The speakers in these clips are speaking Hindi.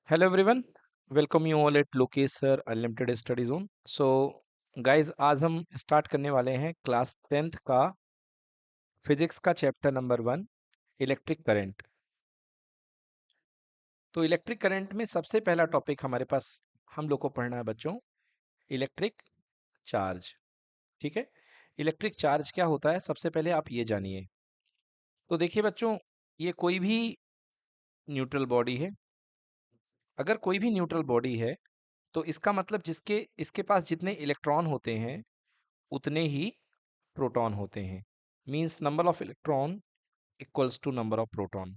Hello everyone, welcome you all at Lokesh Sir Unlimited Study Zone. So guys, आज हम स्टार्ट करने वाले हैं क्लास 10th का फिजिक्स का चैप्टर नंबर 1 इलेक्ट्रिक करंट। तो इलेक्ट्रिक करंट में सबसे पहला टॉपिक हमारे पास हम लोग को पढ़ना है बच्चों, इलेक्ट्रिक चार्ज। ठीक है, इलेक्ट्रिक चार्ज क्या होता है सबसे पहले आप ये जानिए। तो देखिए बच्चों, ये कोई भी न्यूट्रल बॉडी है। अगर कोई भी न्यूट्रल बॉडी है तो इसका मतलब जिसके इसके पास जितने इलेक्ट्रॉन होते हैं उतने ही प्रोटॉन होते हैं। Means number of electron equals to number of proton.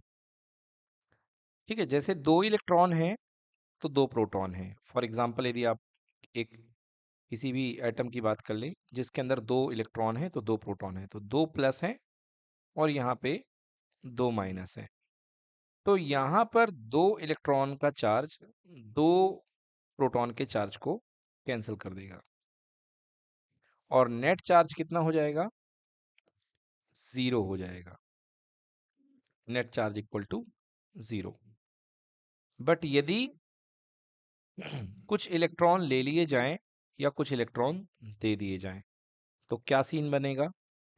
ठीक है, जैसे 2 इलेक्ट्रॉन हैं तो 2 प्रोटॉन हैं। फॉर एग्जांपल यदि आप एक किसी भी एटम की बात कर लें जिसके अंदर 2 इलेक्ट्रॉन हैं तो 2 प्रोटॉन हैं, तो 2 प्लस हैं और यहाँ पे 2 माइनस है। तो यहाँ पर 2 इलेक्ट्रॉन का चार्ज 2 प्रोटॉन के चार्ज को कैंसिल कर देगा और नेट चार्ज कितना हो जाएगा? 0 हो जाएगा। Net charge equal to 0। But यदि कुछ इलेक्ट्रॉन ले लिए जाएं या कुछ इलेक्ट्रॉन दे दिए जाएं तो क्या सीन बनेगा?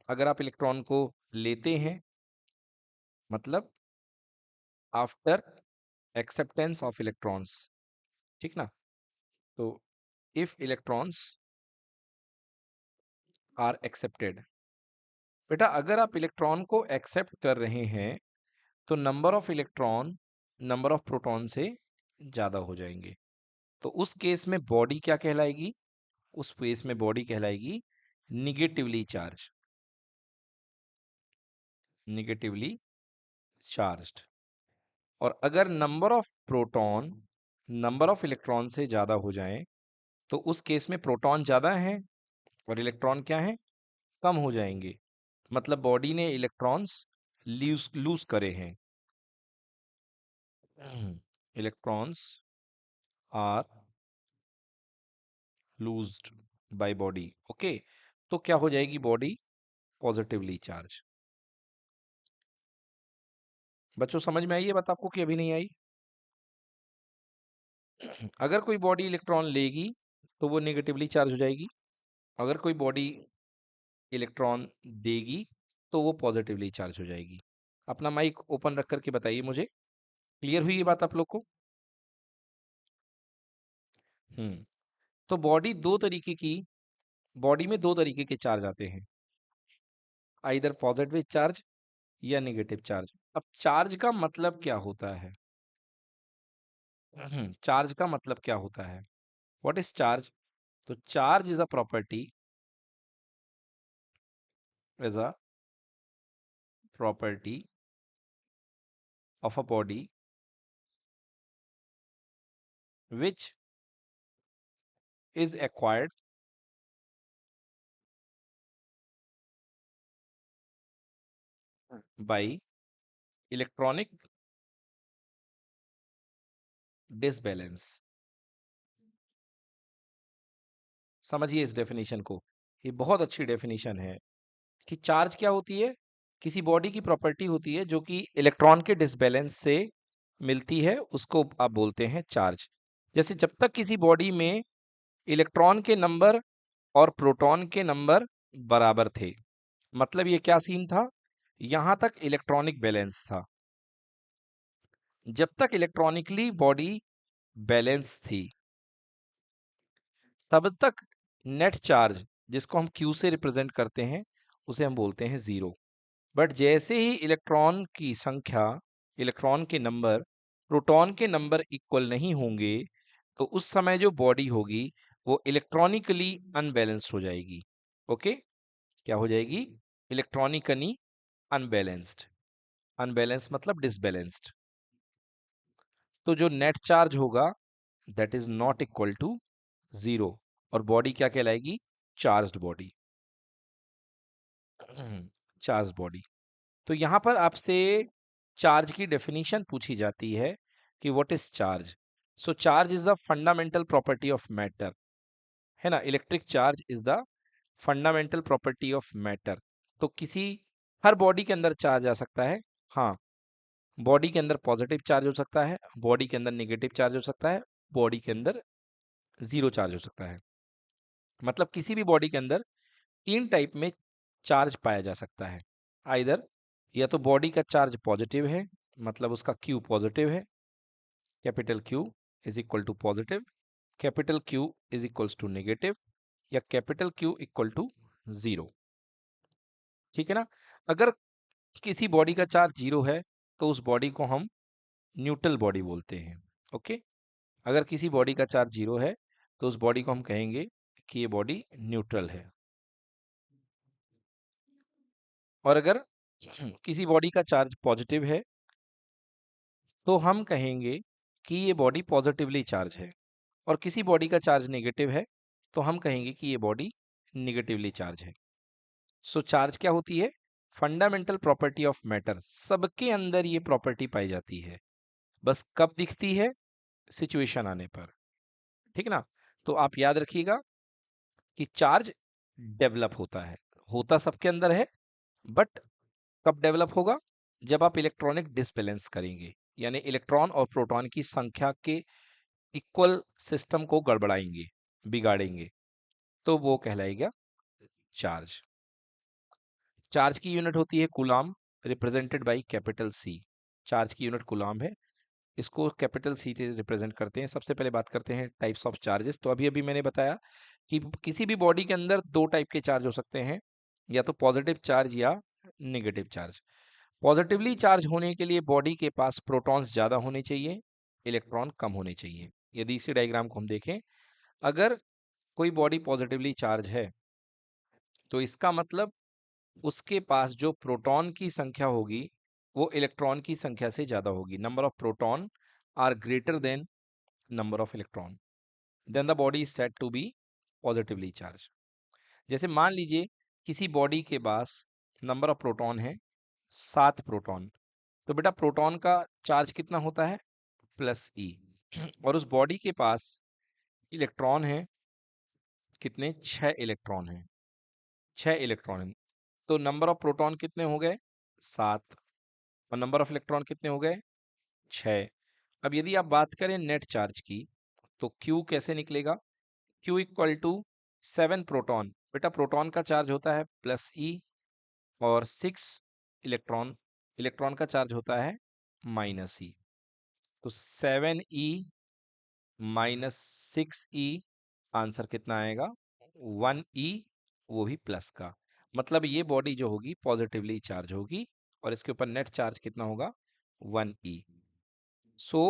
अगर आप इलेक्ट्रॉन को लेते हैं मतलब आफ्टर एक्सेप्टेंस ऑफ इलेक्ट्रॉन्स, ठीक ना? तो इफ इलेक्ट्रॉन्स आर एक्सेप्टेड, बेटा अगर आप इलेक्ट्रॉन को एक्सेप्ट कर रहे हैं तो number of electron number of proton से ज्यादा हो जाएंगे। तो उस केस में बॉडी क्या कहलाएगी? उस केस में बॉडी कहलाएगी निगेटिवली चार्ज, निगेटिवली चार्ज्ड। और अगर number of proton number of electron से ज्यादा हो जाए तो उस केस में प्रोटॉन ज्यादा हैं और इलेक्ट्रॉन क्या है? कम हो जाएंगे। मतलब बॉडी ने इलेक्ट्रॉन्स लूज लूज करे हैं। Electrons are loosed by body. Okay, तो क्या हो जाएगी बॉडी? Positively charge. बच्चों समझ में आई ये बात आपको कि अभी नहीं आई? अगर कोई बॉडी इलेक्ट्रॉन लेगी तो वो नेगेटिवली चार्ज हो जाएगी। अगर कोई बॉडी इलेक्ट्रॉन देगी तो वो पॉजिटिवली चार्ज हो जाएगी। अपना माइक ओपन रख करके बताइए मुझे, क्लियर हुई ये बात आप लोग को? तो बॉडी में दो तरीके के चार्ज आते हैं, आइदर पॉजिटिव चार्ज या नेगेटिव चार्ज। अब चार्ज का मतलब क्या होता है? चार्ज का मतलब क्या होता है? What is charge? तो charge is a property, is a property of a body which is acquired by electronic disbalance। समझिए इस डेफिनेशन को, ये बहुत अच्छी डेफिनेशन है कि चार्ज क्या होती है? किसी बॉडी की प्रॉपर्टी होती है जो कि इलेक्ट्रॉन के डिसबैलेंस से मिलती है, उसको आप बोलते हैं चार्ज। जैसे जब तक किसी बॉडी में इलेक्ट्रॉन के नंबर और प्रोटॉन के नंबर बराबर थे, मतलब ये क्या सीन था? यहां तक इलेक्ट्रॉनिक बैलेंस था। जब तक इलेक्ट्रॉनिकली बॉडी बैलेंस थी तब तक नेट चार्ज, जिसको हम Q से रिप्रेजेंट करते हैं, उसे हम बोलते हैं 0। बट जैसे ही इलेक्ट्रॉन की संख्या, इलेक्ट्रॉन के नंबर प्रोटॉन के नंबर इक्वल नहीं होंगे तो उस समय जो बॉडी होगी वो इलेक्ट्रॉनिकली अनबैलेंस्ड हो जाएगी। ओके, क्या हो जाएगी? Electronically unbalanced. अनबैलेंस्ड मतलब डिसबैलेंस्ड। तो जो नेट चार्ज होगा that is not equal to 0 और बॉडी क्या कहलाएगी? Charged body. Charge body. तो यहां पर आपसे चार्ज की डेफिनेशन पूछी जाती है कि what is charge. So charge is the fundamental property of matter, है ना? Electric charge is the fundamental property of matter. तो किसी हर बॉडी के अंदर चार्ज आ सकता है, हाँ, बॉडी के अंदर पॉजिटिव चार्ज हो सकता है, बॉडी के अंदर नेगेटिव चार्ज हो सकता है, बॉडी के अंदर जीरो चार्ज हो सकता है। मतलब किसी भी बॉडी के अंदर तीन टाइप में चार्ज पाया जा सकता है। आइदर या तो बॉडी का चार्ज पॉजिटिव है, मतलब उसका क्यू पॉजिटिव है, capital Q is equal to positive, capital Q is equals to negative, या capital Q equal to zero. ठीक है ना। अगर किसी बॉडी का चार्ज जीरो है तो उस बॉडी को हम न्यूट्रल बॉडी बोलते हैं। ओके। अगर किसी बॉडी का चार्ज जीरो है तो उस बॉडी को हम कहेंगे कि ये बॉडी न्यूट्रल है। और अगर किसी बॉडी का चार्ज पॉजिटिव है तो हम कहेंगे कि ये बॉडी पॉजिटिवली चार्ज है, और किसी बॉडी का चार्ज नेगेटिव है तो हम कहेंगे कि ये बॉडी निगेटिवली चार्ज है। सो चार्ज क्या होती है? Fundamental property of matter. सबके अंदर ये प्रॉपर्टी पाई जाती है, बस कब दिखती है? सिचुएशन आने पर। ठीक ना। तो आप याद रखिएगा कि चार्ज डेवलप होता सबके अंदर है, बट कब डेवलप होगा? जब आप इलेक्ट्रॉनिक डिसबैलेंस करेंगे, यानी इलेक्ट्रॉन और प्रोटॉन की संख्या के इक्वल सिस्टम को गड़बड़ाएंगे, बिगाड़ेंगे, तो वो कहलाएगा चार्ज। चार्ज की यूनिट होती है coulomb, represented by capital C. Charge की यूनिट कूलाम है, इसको कैपिटल सी से रिप्रेजेंट करते हैं। सबसे पहले बात करते हैं टाइप्स ऑफ चार्जेस। तो अभी अभी मैंने बताया कि किसी भी बॉडी के अंदर दो टाइप के चार्ज हो सकते हैं, या तो पॉजिटिव चार्ज या नेगेटिव चार्ज। पॉजिटिवली चार्ज होने के लिए बॉडी के पास प्रोटॉन्स ज़्यादा होने चाहिए, इलेक्ट्रॉन कम होने चाहिए। यदि इसी डायग्राम को हम देखें, अगर कोई बॉडी पॉजिटिवली चार्ज है तो इसका मतलब उसके पास जो प्रोटॉन की संख्या होगी वो इलेक्ट्रॉन की संख्या से ज़्यादा होगी। Number of proton are greater than number of electron, then the body is said to be positively charge. जैसे मान लीजिए किसी बॉडी के पास नंबर ऑफ प्रोटॉन है 7 प्रोटॉन, तो बेटा प्रोटॉन का चार्ज कितना होता है? प्लस ई। और उस बॉडी के पास इलेक्ट्रॉन है कितने? 6 इलेक्ट्रॉन है। 6 इलेक्ट्रॉन है, तो नंबर ऑफ प्रोटॉन कितने हो गए? 7। और नंबर ऑफ इलेक्ट्रॉन कितने हो गए? 6। अब यदि आप बात करें नेट चार्ज की, तो Q कैसे निकलेगा? Q equal to 7 proton. बेटा प्रोटॉन का चार्ज होता है प्लस ई, और 6 इलेक्ट्रॉन, इलेक्ट्रॉन का चार्ज होता है माइनस ई। तो 7e माइनस 6e, आंसर कितना आएगा? 1e, वो भी प्लस का। मतलब ये बॉडी जो होगी पॉजिटिवली चार्ज होगी, और इसके ऊपर नेट चार्ज कितना होगा? 1e। सो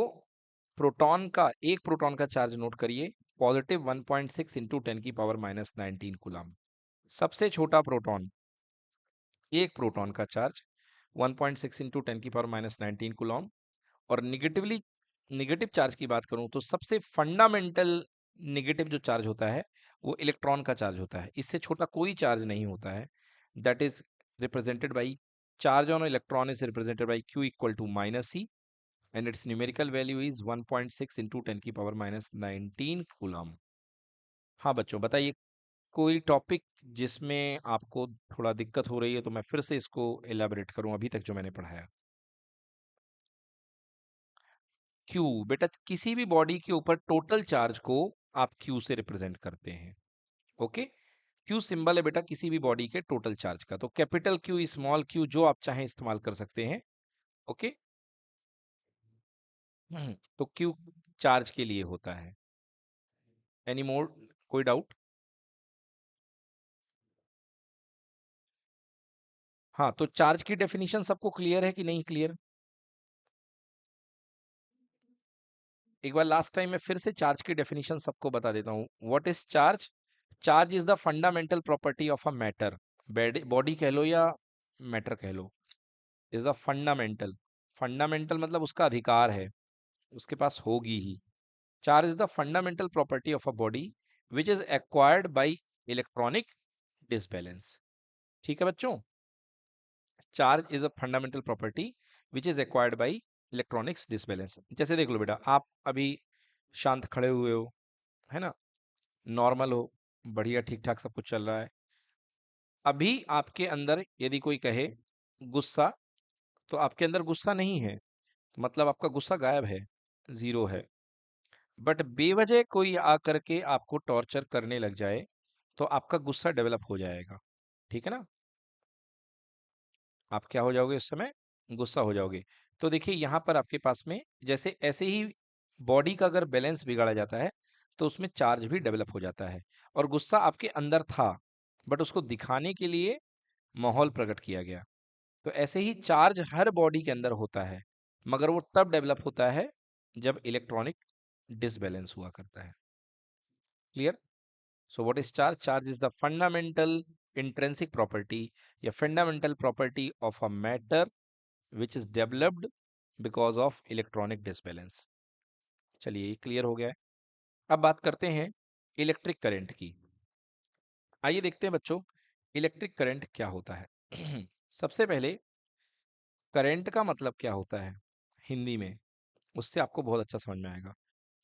प्रोटॉन का, एक प्रोटॉन का चार्ज नोट करिए, पॉजिटिव 1.6 इंटू 10⁻19 कूलम। सबसे छोटा प्रोटॉन, एक प्रोटॉन का चार्ज 1.6 इंटू 10⁻19 कूलम। और निगेटिव चार्ज की बात करूं तो सबसे फंडामेंटल निगेटिव जो चार्ज होता है वो इलेक्ट्रॉन का चार्ज होता है, इससे छोटा कोई चार्ज नहीं होता है। That is represented by, charge on electron is represented by Q equal to minus C, and its numerical value is 1.6 into 10⁻19 coulomb. हाँ बच्चों बताइए, कोई टॉपिक जिसमें आपको थोड़ा दिक्कत हो रही है तो मैं फिर से इसको एलाबरेट करूं अभी तक जो मैंने पढ़ाया। क्यू, बेटा किसी भी बॉडी के ऊपर टोटल चार्ज को आप क्यू से रिप्रेजेंट करते हैं। ओके। क्यू सिंबल है बेटा किसी भी बॉडी के टोटल चार्ज का, तो कैपिटल क्यू, स्मॉल क्यू, जो आप चाहें इस्तेमाल कर सकते हैं। ओके। तो क्यू चार्ज के लिए होता है। एनी मोर, कोई डाउट? हाँ, तो चार्ज की डेफिनेशन सबको क्लियर है कि नहीं क्लियर? एक बार लास्ट टाइम मैं फिर से चार्ज की डेफिनेशन सबको बता देता हूँ। What is charge? Charge is the fundamental property of a matter. Body कह लो या मैटर कह लो, इज द फंडामेंटल। फंडामेंटल मतलब उसका अधिकार है, उसके पास होगी ही। Charge is the fundamental property of a body which is acquired by electronic disbalance. ठीक है बच्चों, charge is a fundamental property which is acquired by electronics disbalance. जैसे देख लो बेटा, आप अभी शांत खड़े हुए हो, है ना, नॉर्मल हो, बढ़िया ठीक ठाक सब कुछ चल रहा है। अभी आपके अंदर यदि कोई कहे गुस्सा, तो आपके अंदर गुस्सा नहीं है, मतलब आपका गुस्सा गायब है, ज़ीरो है। बट बेवजह कोई आकर के आपको टॉर्चर करने लग जाए, तो आपका गुस्सा डेवलप हो जाएगा, ठीक है ना? आप क्या हो जाओगे उस समय? गुस्सा हो जाओगे। तो देखिए यहाँ पर आपके पास में जैसे ऐसे ही बॉडी का अगर बैलेंस बिगाड़ा जाता है, तो उसमें चार्ज भी डेवलप हो जाता है। और गुस्सा आपके अंदर था, बट उसको दिखाने के लिए माहौल प्रकट किया गया। तो ऐसे ही चार्ज हर बॉडी के अंदर होता है, मगर वो तब डेवलप होता है जब इलेक्ट्रॉनिक डिसबैलेंस हुआ करता है। Clear? So what is charge? Charge is the fundamental intrinsic property, a fundamental property of a matter which is developed because of electronic disbalance. चलिए ये क्लियर हो गया है। अब बात करते हैं इलेक्ट्रिक करंट की। आइए देखते हैं बच्चों, इलेक्ट्रिक करंट क्या होता है। सबसे पहले करंट का मतलब क्या होता है हिंदी में, उससे आपको बहुत अच्छा समझ में आएगा।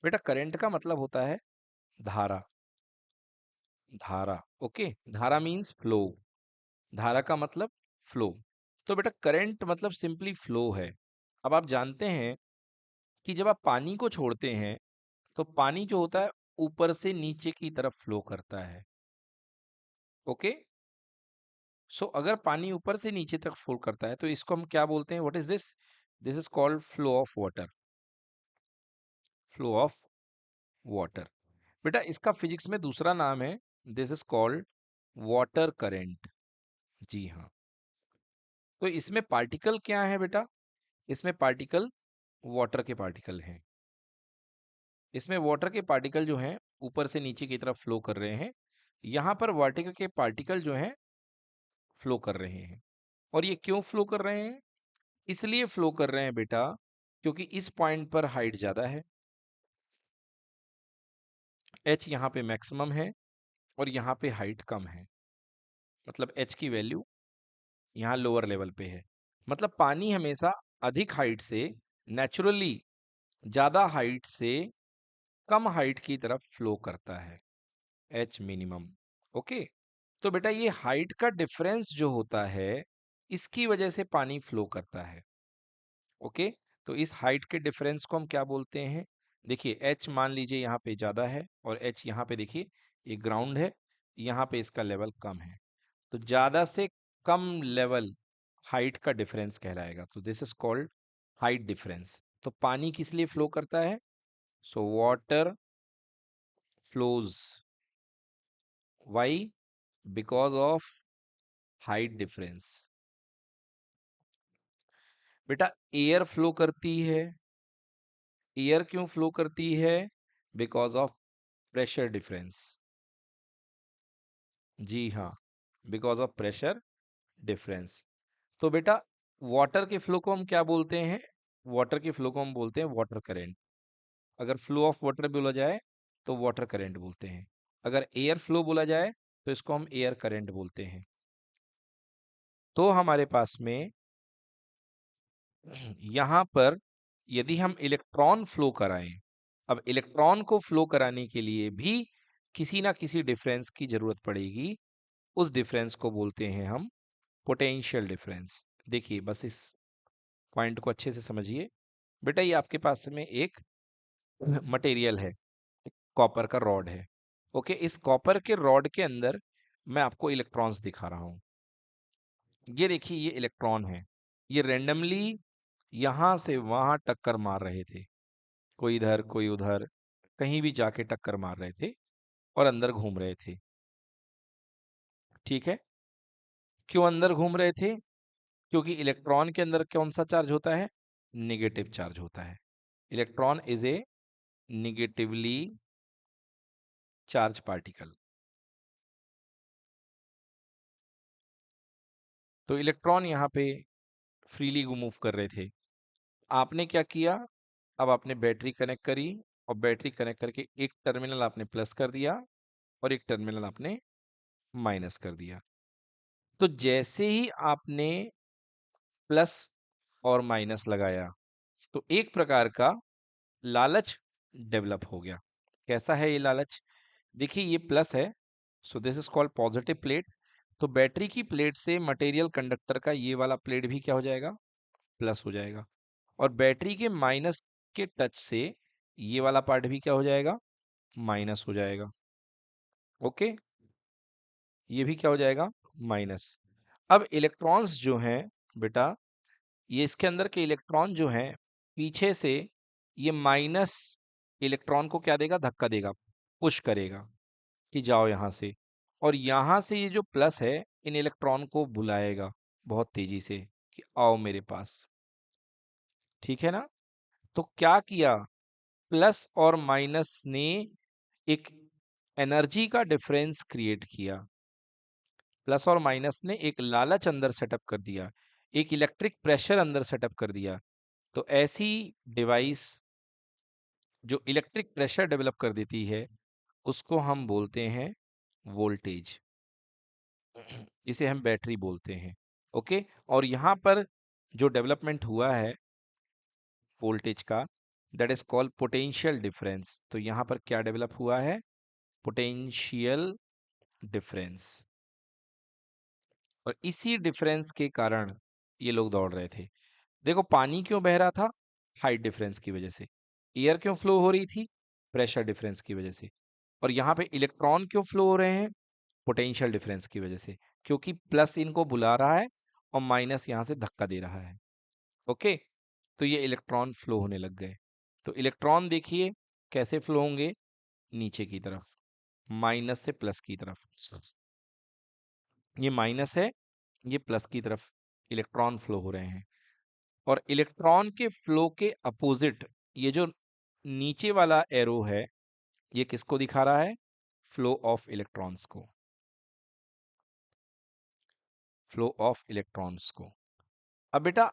बेटा करंट का मतलब होता है धारा। धारा, ओके। धारा मीन्स फ्लो। धारा का मतलब फ्लो। तो बेटा करंट मतलब सिंपली फ्लो है। अब आप जानते हैं कि जब आप पानी को छोड़ते हैं, तो पानी जो होता है ऊपर से नीचे की तरफ फ्लो करता है, ओके। सो अगर पानी ऊपर से नीचे तक फ्लो करता है, तो इसको हम क्या बोलते हैं? What is this? This is called flow of water. Flow of water. बेटा इसका फिजिक्स में दूसरा नाम है, this is called water current. जी हाँ। तो इसमें पार्टिकल क्या है बेटा? इसमें पार्टिकल वाटर के पार्टिकल हैं। इसमें वाटर के पार्टिकल जो हैं ऊपर से नीचे की तरफ फ्लो कर रहे हैं। यहाँ पर वाटर के पार्टिकल जो हैं फ्लो कर रहे हैं। और ये क्यों फ्लो कर रहे हैं? इसलिए फ्लो कर रहे हैं बेटा, क्योंकि इस पॉइंट पर हाइट ज़्यादा है, एच यहाँ पे मैक्सिमम है, और यहाँ पे हाइट कम है। मतलब एच की वैल्यू यहाँ लोअर लेवल पे है। मतलब पानी हमेशा अधिक हाइट से, नेचुरली ज़्यादा हाइट से कम हाइट की तरफ फ्लो करता है, एच मिनिमम, ओके। तो बेटा ये हाइट का डिफरेंस जो होता है, इसकी वजह से पानी फ्लो करता है, ओके। तो इस हाइट के डिफरेंस को हम क्या बोलते हैं? देखिए एच मान लीजिए यहाँ पे ज़्यादा है, और एच यहाँ पे देखिए ये ग्राउंड है, यहाँ पे इसका लेवल कम है। तो ज़्यादा से कम लेवल हाइट का डिफरेंस कहलाएगा। तो this is called height difference. तो पानी किस लिए फ्लो करता है? So water flows, why? Because of height difference. बेटा एयर फ्लो करती है। एयर क्यों फ्लो करती है? Because of pressure difference. जी हाँ, बिकॉज ऑफ प्रेशर डिफरेंस। तो बेटा वाटर के फ्लो को हम क्या बोलते हैं? वाटर के फ्लो को हम बोलते हैं वाटर करंट। अगर फ्लो ऑफ वाटर बोला जाए तो वाटर करंट बोलते हैं। अगर एयर फ्लो बोला जाए तो इसको हम एयर करंट बोलते हैं। तो हमारे पास में यहाँ पर यदि हम इलेक्ट्रॉन फ्लो कराएं, अब इलेक्ट्रॉन को फ्लो कराने के लिए भी किसी ना किसी डिफरेंस की जरूरत पड़ेगी। उस डिफरेंस को बोलते हैं हम पोटेंशियल डिफरेंस। देखिए बस इस पॉइंट को अच्छे से समझिए। बेटा ये आपके पास में एक मटेरियल है, कॉपर का रॉड है, ओके। इस कॉपर के रॉड के अंदर मैं आपको इलेक्ट्रॉन्स दिखा रहा हूँ। ये देखिए ये इलेक्ट्रॉन है, ये रेंडमली यहाँ से वहाँ टक्कर मार रहे थे, कोई इधर कोई उधर, कहीं भी जाके टक्कर मार रहे थे और अंदर घूम रहे थे, ठीक है। क्यों अंदर घूम रहे थे? क्योंकि इलेक्ट्रॉन के अंदर कौन सा चार्ज होता है? निगेटिव चार्ज होता है। Electron is a negatively charge particle. तो इलेक्ट्रॉन यहाँ पे फ्रीली मूव कर रहे थे। आपने क्या किया? अब आपने बैटरी कनेक्ट करी, और बैटरी कनेक्ट करके एक टर्मिनल आपने प्लस कर दिया और एक टर्मिनल आपने माइनस कर दिया। तो जैसे ही आपने प्लस और माइनस लगाया, तो एक प्रकार का लालच डेवलप हो गया। कैसा है ये लालच? देखिए ये प्लस है, so this is called positive plate. तो बैटरी की प्लेट से मटेरियल कंडक्टर का ये वाला प्लेट भी क्या हो जाएगा? प्लस हो जाएगा। और बैटरी के माइनस के टच से ये वाला पार्ट भी क्या हो जाएगा, माइनस हो जाएगा। ओके, ये भी क्या हो जाएगा, माइनस। अब इलेक्ट्रॉन्स जो हैं बेटा, ये इसके अंदर के इलेक्ट्रॉन जो हैं पीछे से ये माइनस इलेक्ट्रॉन को क्या देगा, धक्का देगा, पुश करेगा कि जाओ यहां से। और यहां से ये जो प्लस है इन इलेक्ट्रॉन को बुलाएगा बहुत तेजी से कि आओ मेरे पास। ठीक है ना। तो क्या किया, प्लस और माइनस ने एक एनर्जी का डिफरेंस क्रिएट किया। प्लस और माइनस ने एक लालच अंदर सेटअप कर दिया, एक इलेक्ट्रिक प्रेशर अंदर सेटअप कर दिया। तो ऐसी डिवाइस जो इलेक्ट्रिक प्रेशर डेवलप कर देती है उसको हम बोलते हैं वोल्टेज, इसे हम बैटरी बोलते हैं। ओके, और यहाँ पर जो डेवलपमेंट हुआ है वोल्टेज का, that is called potential difference. तो यहाँ पर क्या डेवलप हुआ है, पोटेंशियल डिफरेंस। और इसी डिफरेंस के कारण ये लोग दौड़ रहे थे। देखो पानी क्यों बह रहा था, हाइट डिफरेंस की वजह से। एयर क्यों फ्लो हो रही थी, प्रेशर डिफरेंस की वजह से। और यहाँ पे इलेक्ट्रॉन क्यों फ्लो हो रहे हैं, पोटेंशियल डिफरेंस की वजह से, क्योंकि प्लस इनको बुला रहा है और माइनस यहाँ से धक्का दे रहा है। ओके, तो ये इलेक्ट्रॉन फ्लो होने लग गए। तो इलेक्ट्रॉन देखिए कैसे फ्लो होंगे, नीचे की तरफ, माइनस से प्लस की तरफ। ये माइनस है, ये प्लस की तरफ इलेक्ट्रॉन फ्लो हो रहे हैं। और इलेक्ट्रॉन के फ्लो के अपोजिट ये जो नीचे वाला एरो है, ये किसको दिखा रहा है, फ्लो ऑफ इलेक्ट्रॉन्स को, फ्लो ऑफ इलेक्ट्रॉन्स को। अब बेटा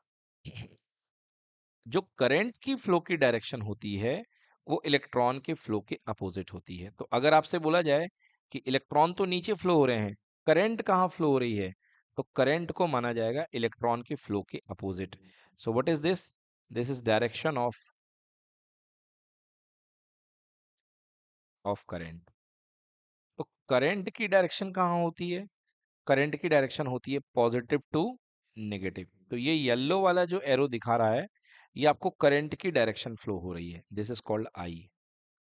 जो करंट की फ्लो की डायरेक्शन होती है वो इलेक्ट्रॉन के फ्लो के अपोजिट होती है। तो अगर आपसे बोला जाए कि इलेक्ट्रॉन तो नीचे फ्लो हो रहे हैं, करंट कहाँ फ्लो हो रही है, तो करंट को माना जाएगा इलेक्ट्रॉन के फ्लो के opposite. So what is this, this is direction of current. तो करंट की डायरेक्शन कहाँ होती है, करंट की डायरेक्शन होती है पॉजिटिव टू नेगेटिव। तो ये येलो वाला जो एरो दिखा रहा है ये आपको करंट की डायरेक्शन फ्लो हो रही है, दिस इज कॉल्ड आई।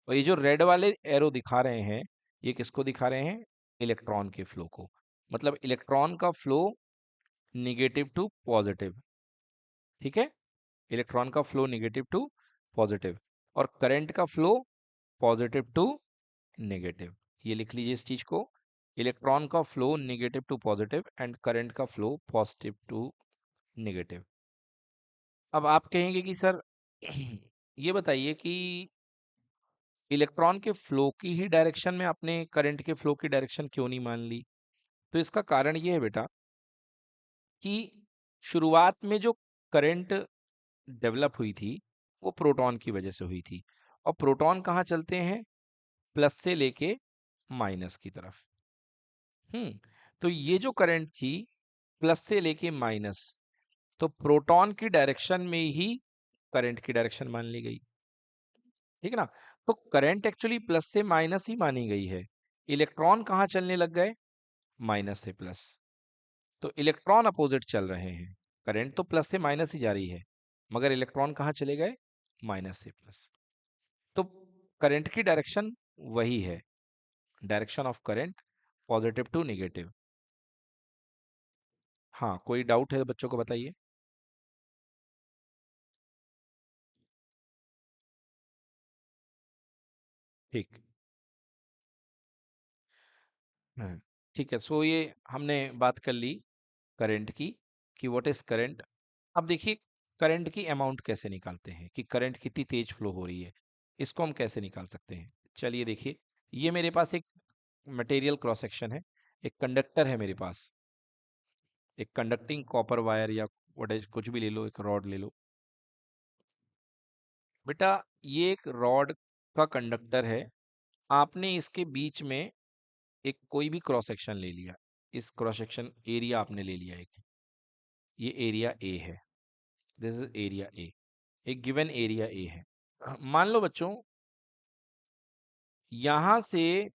और ये जो रेड वाले एरो दिखा रहे हैं ये किसको दिखा रहे हैं, इलेक्ट्रॉन के फ्लो को। मतलब इलेक्ट्रॉन का फ्लो निगेटिव टू पॉजिटिव। ठीक है, इलेक्ट्रॉन का फ्लो निगेटिव टू पॉजिटिव और करंट का फ्लो पॉजिटिव टू नेगेटिव। ये लिख लीजिए इस चीज को, इलेक्ट्रॉन का flow negative to positive and current का फ्लो पॉजिटिव टू नेगेटिव। अब आप कहेंगे कि सर ये बताइए कि इलेक्ट्रॉन के फ्लो की ही डायरेक्शन में आपने करंट के फ्लो की डायरेक्शन क्यों नहीं मान ली। तो इसका कारण ये है बेटा कि शुरुआत में जो करंट डेवलप हुई थी वो प्रोटॉन की वजह से हुई थी। और प्रोटॉन कहाँ चलते हैं, प्लस से लेके माइनस की तरफ। तो ये जो करंट थी प्लस से लेके माइनस, तो प्रोटॉन की डायरेक्शन में ही करंट की डायरेक्शन मान ली गई। ठीक है ना। तो करंट एक्चुअली प्लस से माइनस ही मानी गई है, इलेक्ट्रॉन कहाँ चलने लग गए, माइनस से प्लस। तो इलेक्ट्रॉन अपोजिट चल रहे हैं, करंट तो प्लस से माइनस ही जा रही है मगर इलेक्ट्रॉन कहाँ चले गए, माइनस से प्लस। तो करंट की डायरेक्शन वही है, direction of current positive to negative. हाँ, कोई डाउट है तो बच्चों को बताइए। ठीक। हाँ, ठीक है। सो ये हमने बात कर ली करंट की कि व्हाट इज करंट। अब देखिए करंट की अमाउंट कैसे निकालते हैं कि करंट कितनी तेज फ्लो हो रही है, इसको हम कैसे निकाल सकते हैं। चलिए देखिए, ये मेरे पास एक मटेरियल क्रॉस सेक्शन है, एक कंडक्टर है मेरे पास, एक कंडक्टिंग कॉपर वायर या कुछ भी ले लो, एक रॉड ले लो। बेटा ये एक रॉड का कंडक्टर है, आपने इसके बीच में एक कोई भी क्रॉस सेक्शन ले लिया, इस क्रॉस सेक्शन एरिया आपने ले लिया एक, ये एरिया ए है, दिस इज एरिया ए, एक गिवन एरिया ए है। मान लो बच्चों यहां से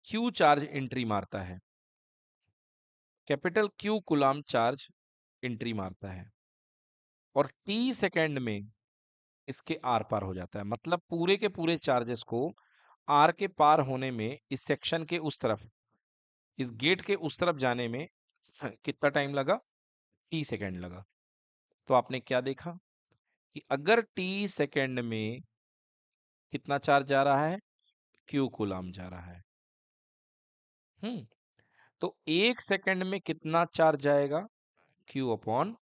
क्यू चार्ज एंट्री मारता है, capital Q coulomb charge entry मारता है, और टी सेकेंड में इसके आर पार हो जाता है। मतलब पूरे के पूरे चार्जेस को आर के पार होने में, इस सेक्शन के उस तरफ, इस गेट के उस तरफ जाने में कितना टाइम लगा? टी सेकेंड लगा। तो आपने क्या देखा कि अगर टी सेकेंड में कितना चार्ज जा रहा है? क्यू कूलम जा रहा है। हम्म तो एक सेकेंड में कितना चार्ज जाएगा? Q upon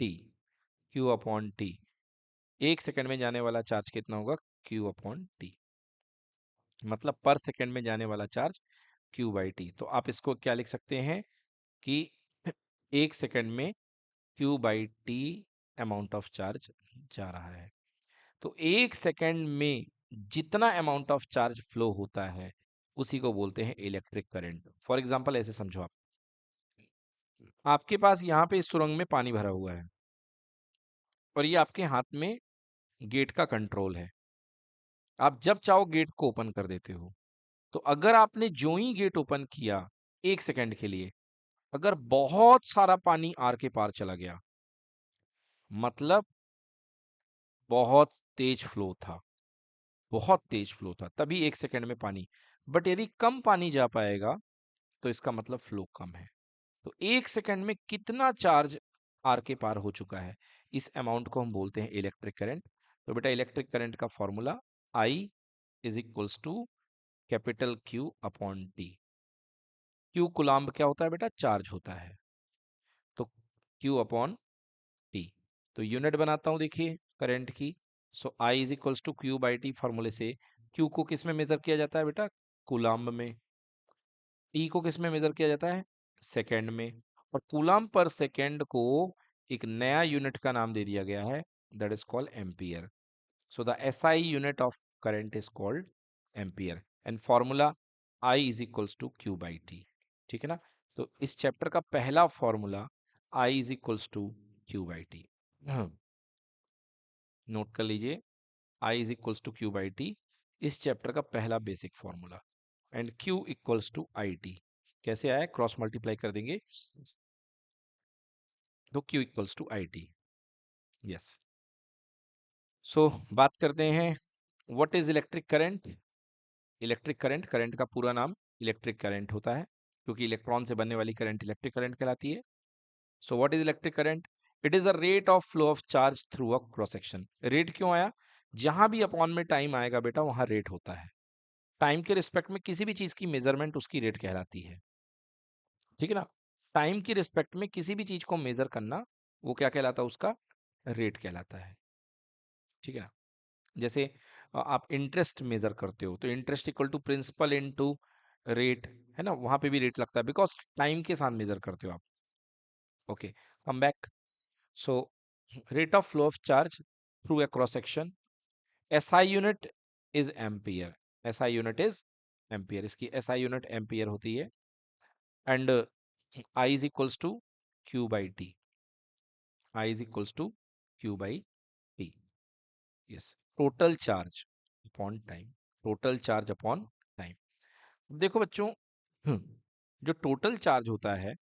T. Q upon T, एक सेकेंड में जाने वाला चार्ज कितना होगा? Q upon T. मतलब पर सेकेंड में जाने वाला चार्ज क्यू बाई टी। तो आप इसको क्या लिख सकते हैं कि एक सेकेंड में Q by T amount of charge जा रहा है। तो एक सेकेंड में जितना अमाउंट ऑफ चार्ज फ्लो होता है उसी को बोलते हैं इलेक्ट्रिक करंट। फॉर एग्जांपल ऐसे समझो, आप, आपके पास यहाँ पे इस सुरंग में पानी भरा हुआ है और ये आपके हाथ में गेट का कंट्रोल है। आप जब चाहो गेट को ओपन कर देते हो। तो अगर आपने जो ही गेट ओपन किया एक सेकंड के लिए, अगर बहुत सारा पानी आर के पार चला गया, मतलब बहुत तेज फ्लो था, बहुत तेज फ्लो था, तभी एक सेकंड में पानी। बट यदि कम पानी जा पाएगा तो इसका मतलब फ्लो कम है। तो एक सेकंड में कितना चार्ज आर के पार हो चुका है, इस अमाउंट को हम बोलते हैं इलेक्ट्रिक करंट। तो बेटा इलेक्ट्रिक करंट का formula I is equals to capital Q upon T. Q coulomb क्या होता है बेटा? चार्ज होता है। तो क्यू अपॉन टी। तो यूनिट बनाता हूं, देखिए करंट की। So I is equals to Q by T फॉर्मूले से। क्यू को किस में मेजर किया जाता है बेटा? कूलाम्ब में। टी को किस में मेजर किया जाता है? सेकेंड में। और कूलाम्ब पर सेकेंड को एक नया यूनिट का नाम दे दिया गया है, that is called ampere. So the SI unit of current is called ampere and formula I is equals to Q by T. ठीक है ना? तो इस चैप्टर का पहला formula I is equals to Q by T. Note कर लीजिए, I is equals to Q by T इस चैप्टर का पहला basic formula. And Q equals to I T कैसे आया? क्रॉस मल्टीप्लाई कर देंगे तो Q equals to I T. Yes. So बात करते हैं, what is electric current? Electric current, current का पूरा नाम इलेक्ट्रिक करंट होता है, क्योंकि इलेक्ट्रॉन से बनने वाली करंट इलेक्ट्रिक करंट कहलाती है। So what is electric current? It is the rate of flow of charge through a cross section. Rate क्यों आया? जहां भी अपॉन में टाइम आएगा बेटा वहां रेट होता है। टाइम के रिस्पेक्ट में किसी भी चीज की मेजरमेंट उसकी रेट कहलाती है। ठीक है ना? टाइम की रिस्पेक्ट में किसी भी चीज को मेजर करना, वो क्या कहलाता है? उसका रेट कहलाता है। ठीक है ना? जैसे आप इंटरेस्ट मेजर करते हो तो interest equal to principal into rate, है ना? वहां पे भी रेट लगता है, बिकॉज टाइम के साथ मेजर करते हो आप। Okay, come back. So rate of flow of charge through a cross section, SI unit is ampere. SI unit is ampere, इसकी एसआई यूनिट एम्पियर होती है। And I is equals to Q by T. I is equals to Q by T. Yes, total charge upon time. Total charge upon time. देखो बच्चों, जो टोटल चार्ज होता है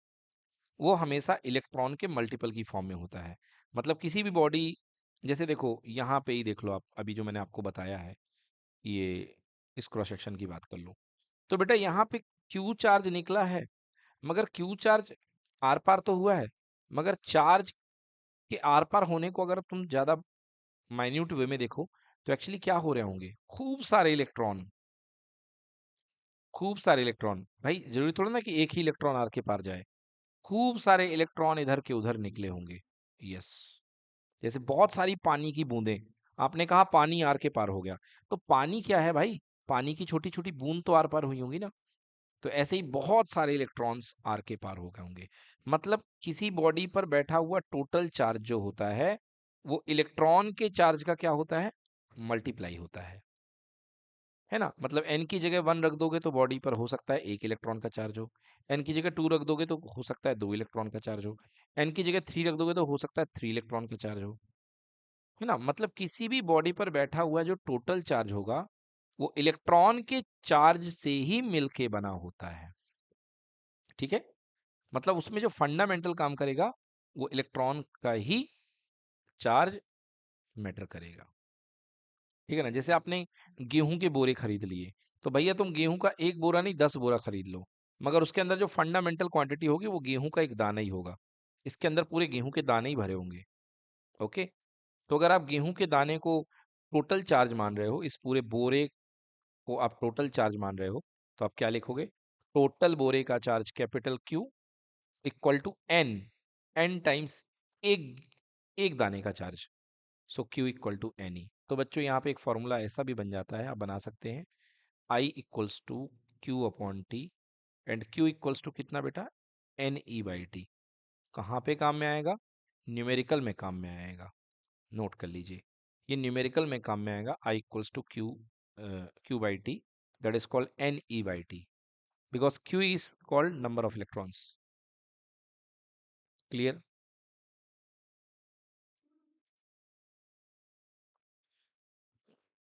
वो हमेशा इलेक्ट्रॉन के मल्टीपल की फॉर्म में होता है। मतलब किसी भी बॉडी, जैसे देखो यहाँ पे ही देख लो आप, अभी जो मैंने आपको बताया है, ये इस क्रॉस सेक्शन की बात कर लो, तो बेटा यहाँ पे क्यू चार्ज निकला है, मगर क्यू चार्ज आर पार तो हुआ है, मगर चार्ज के आर पार होने को अगर तुम ज्यादा माइन्यूट वे में देखो तो एक्चुअली क्या हो रहे होंगे? खूब सारे इलेक्ट्रॉन, खूब सारे इलेक्ट्रॉन। भाई जरूरी थोड़ा ना कि एक ही इलेक्ट्रॉन आर के पार जाए, खूब सारे इलेक्ट्रॉन इधर के उधर निकले होंगे। यस। जैसे बहुत सारी पानी की बूंदें, आपने कहा पानी आर के पार हो गया, तो पानी क्या है भाई? पानी की छोटी छोटी बूंद तो आर पार हुई होंगी ना। तो ऐसे ही बहुत सारे इलेक्ट्रॉन्स आर के पार हो गए होंगे। मतलब किसी बॉडी पर बैठा हुआ टोटल चार्ज जो होता है वो इलेक्ट्रॉन के चार्ज का क्या होता है? मल्टीप्लाई होता है ना? मतलब n की जगह 1 रख दोगे तो बॉडी पर हो सकता है 1 इलेक्ट्रॉन का चार्ज हो, n की जगह 2 रख दोगे तो हो सकता है 2 इलेक्ट्रॉन का चार्ज हो, n की जगह 3 रख दोगे तो हो सकता है 3 इलेक्ट्रॉन का चार्ज हो, है ना? मतलब किसी भी बॉडी पर बैठा हुआ जो टोटल चार्ज होगा वो इलेक्ट्रॉन के चार्ज से ही मिलके बना होता है। ठीक है? मतलब उसमें जो फंडामेंटल काम करेगा वो इलेक्ट्रॉन का ही चार्ज मैटर करेगा। ठीक है ना। जैसे आपने गेहूं के बोरे खरीद लिए, तो भैया तुम गेहूं का एक बोरा नहीं 10 बोरा खरीद लो, मगर उसके अंदर जो फंडामेंटल क्वांटिटी होगी वो गेहूं का एक दाना ही होगा। इसके अंदर पूरे गेहूं के दाने ही भरे होंगे। ओके। तो अगर आप गेहूं के दाने को टोटल चार्ज मान रहे हो, इस पूरे बोरे को आप टोटल चार्ज मान रहे हो, तो आप क्या लिखोगे? टोटल बोरे का charge capital Q equal to N, N times एक एक दाने का charge. So Q equal to N E. तो बच्चों यहाँ पे एक फॉर्मूला ऐसा भी बन जाता है, आप बना सकते हैं, I equals to Q upon T, and Q equals to कितना बेटा? N E by T. कहाँ पे काम में आएगा? न्यूमेरिकल में काम में आएगा। नोट कर लीजिए, ये न्यूमेरिकल में काम में आएगा। I equals to Q by T, that is called N E by T, because Q is called number of electrons. Clear?